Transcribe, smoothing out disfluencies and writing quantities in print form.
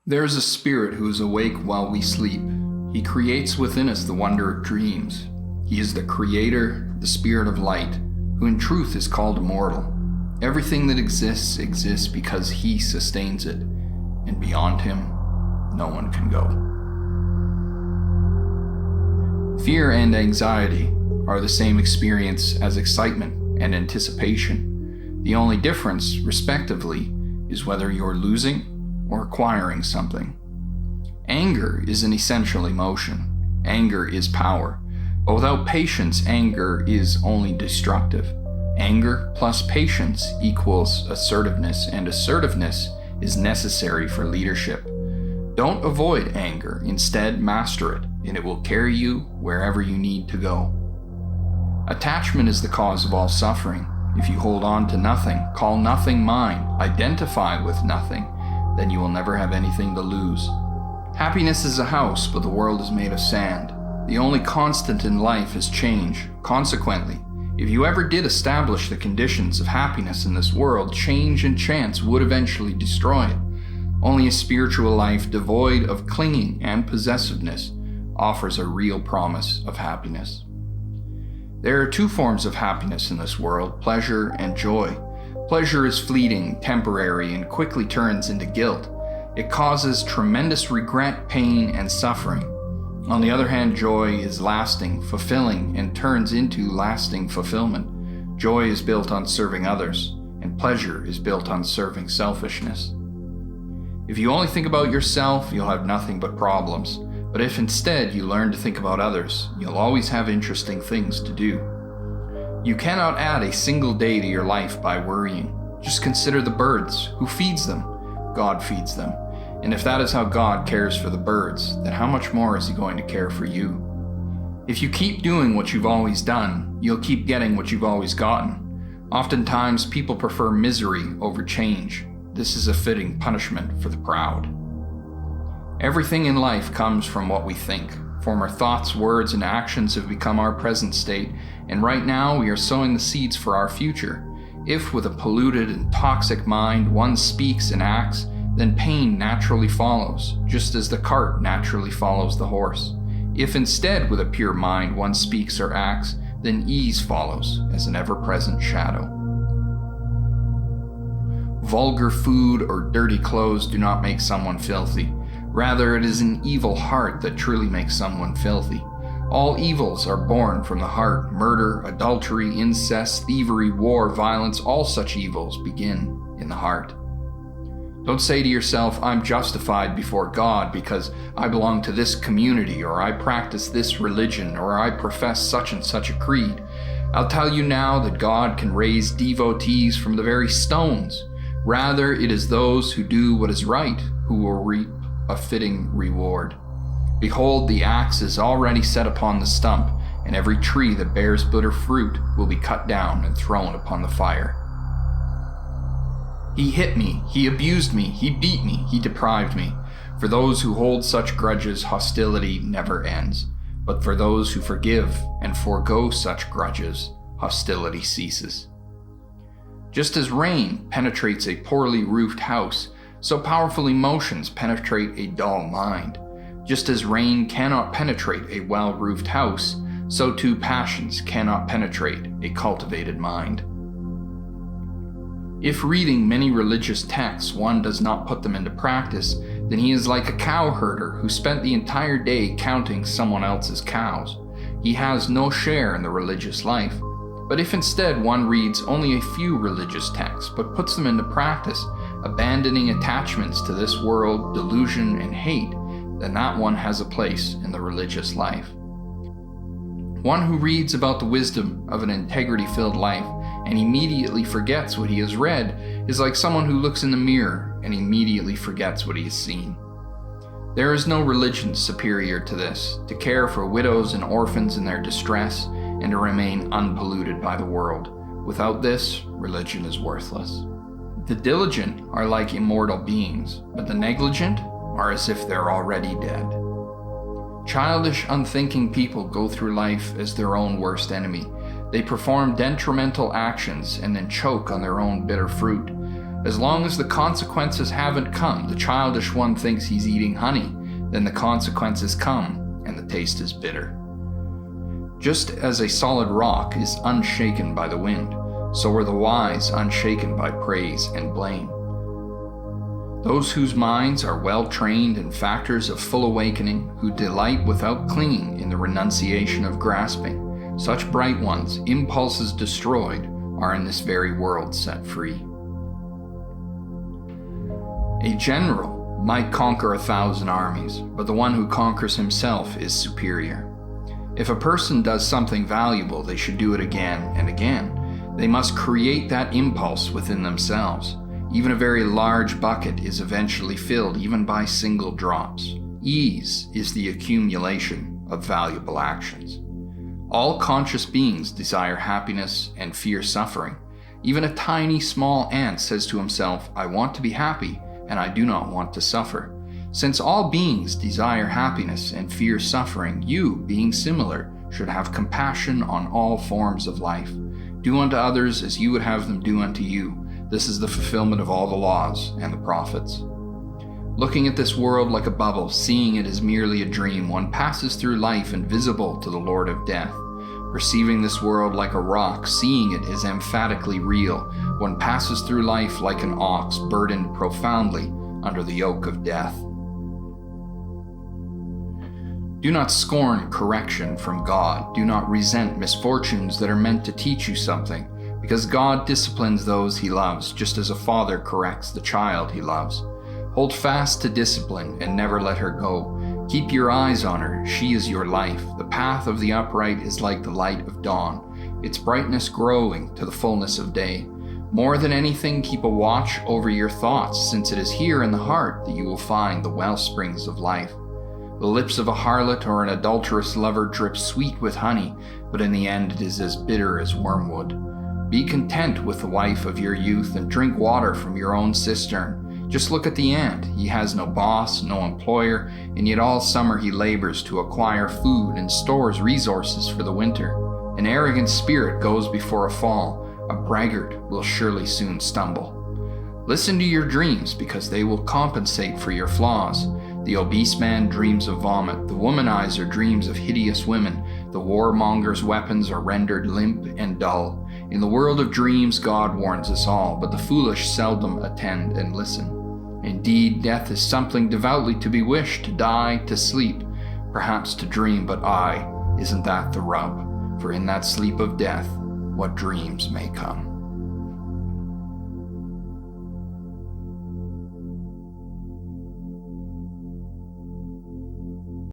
There is a spirit who is awake while we sleep. He creates within us the wonder of dreams. He is the creator, the spirit of light, who in truth is called immortal. Everything that exists because he sustains it, and beyond him, no one can go. Fear and anxiety are the same experience as excitement and anticipation. The only difference, respectively, is whether you're losing or acquiring something. Anger is an essential emotion. Anger is power. But without patience, anger is only destructive. Anger plus patience equals assertiveness, and assertiveness is necessary for leadership. Don't avoid anger, instead master it, and it will carry you wherever you need to go. Attachment is the cause of all suffering. If you hold on to nothing, call nothing mine, identify with nothing, then you will never have anything to lose. Happiness is a house, but the world is made of sand. The only constant in life is change. Consequently, if you ever did establish the conditions of happiness in this world, change and chance would eventually destroy it. Only a spiritual life devoid of clinging and possessiveness offers a real promise of happiness. There are two forms of happiness in this world, pleasure and joy. Pleasure is fleeting, temporary, and quickly turns into guilt. It causes tremendous regret, pain, and suffering. On the other hand, joy is lasting, fulfilling, and turns into lasting fulfillment. Joy is built on serving others, and pleasure is built on serving selfishness. If you only think about yourself, you'll have nothing but problems. But if instead you learn to think about others, you'll always have interesting things to do. You cannot add a single day to your life by worrying. Just consider the birds. Who feeds them? God feeds them. And if that is how God cares for the birds, then how much more is he going to care for you? If you keep doing what you've always done, you'll keep getting what you've always gotten. Oftentimes, people prefer misery over change. This is a fitting punishment for the proud. Everything in life comes from what we think. Former thoughts, words, and actions have become our present state, and right now we are sowing the seeds for our future. If with a polluted and toxic mind one speaks and acts, then pain naturally follows, just as the cart naturally follows the horse. If instead with a pure mind one speaks or acts, then ease follows as an ever-present shadow. Vulgar food or dirty clothes do not make someone filthy. Rather, it is an evil heart that truly makes someone filthy. All evils are born from the heart. Murder, adultery, incest, thievery, war, violence, all such evils begin in the heart. Don't say to yourself, I'm justified before God because I belong to this community, or I practice this religion, or I profess such and such a creed. I'll tell you now that God can raise devotees from the very stones. Rather, it is those who do what is right who will reap a fitting reward. Behold, the axe is already set upon the stump, and every tree that bears bitter fruit will be cut down and thrown upon the fire. He hit me, he abused me, he beat me, he deprived me. For those who hold such grudges, hostility never ends. But for those who forgive and forego such grudges, hostility ceases. Just as rain penetrates a poorly roofed house, so powerful emotions penetrate a dull mind. Just as rain cannot penetrate a well-roofed house, so too passions cannot penetrate a cultivated mind. If reading many religious texts one does not put them into practice, then he is like a cow herder who spent the entire day counting someone else's cows. He has no share in the religious life. But if instead one reads only a few religious texts but puts them into practice, abandoning attachments to this world, delusion, and hate, then that one has a place in the religious life. One who reads about the wisdom of an integrity-filled life and immediately forgets what he has read is like someone who looks in the mirror and immediately forgets what he has seen. There is no religion superior to this, to care for widows and orphans in their distress and to remain unpolluted by the world. Without this, religion is worthless. The diligent are like immortal beings, but the negligent are as if they're already dead. Childish, unthinking people go through life as their own worst enemy. They perform detrimental actions and then choke on their own bitter fruit. As long as the consequences haven't come, the childish one thinks he's eating honey. Then the consequences come, and the taste is bitter. Just as a solid rock is unshaken by the wind, so are the wise unshaken by praise and blame. Those whose minds are well trained in factors of full awakening, who delight without clinging in the renunciation of grasping, such bright ones, impulses destroyed, are in this very world set free. A general might conquer 1,000 armies, but the one who conquers himself is superior. If a person does something valuable, they should do it again and again. They must create that impulse within themselves. Even a very large bucket is eventually filled, even by single drops. Ease is the accumulation of valuable actions. All conscious beings desire happiness and fear suffering. Even a tiny, small ant says to himself, "I want to be happy, and I do not want to suffer." Since all beings desire happiness and fear suffering, you, being similar, should have compassion on all forms of life. Do unto others as you would have them do unto you. This is the fulfillment of all the laws and the prophets. Looking at this world like a bubble, seeing it as merely a dream, one passes through life invisible to the Lord of Death. Perceiving this world like a rock, seeing it as emphatically real, one passes through life like an ox burdened profoundly under the yoke of death. Do not scorn correction from God. Do not resent misfortunes that are meant to teach you something, because God disciplines those he loves, just as a father corrects the child he loves. Hold fast to discipline and never let her go. Keep your eyes on her. She is your life. The path of the upright is like the light of dawn, its brightness growing to the fullness of day. More than anything, keep a watch over your thoughts, since it is here in the heart that you will find the well springs of life. The lips of a harlot or an adulterous lover drip sweet with honey, but in the end it is as bitter as wormwood. Be content with the wife of your youth and drink water from your own cistern. Just look at the ant. He has no boss, no employer, and yet all summer he labors to acquire food and stores resources for the winter. An arrogant spirit goes before a fall. A braggart will surely soon stumble. Listen to your dreams, because they will compensate for your flaws. The obese man dreams of vomit. The womanizer dreams of hideous women. The warmonger's weapons are rendered limp and dull. In the world of dreams, God warns us all, but the foolish seldom attend and listen. Indeed, death is something devoutly to be wished, to die, to sleep, perhaps to dream, but isn't that the rub? For in that sleep of death, what dreams may come.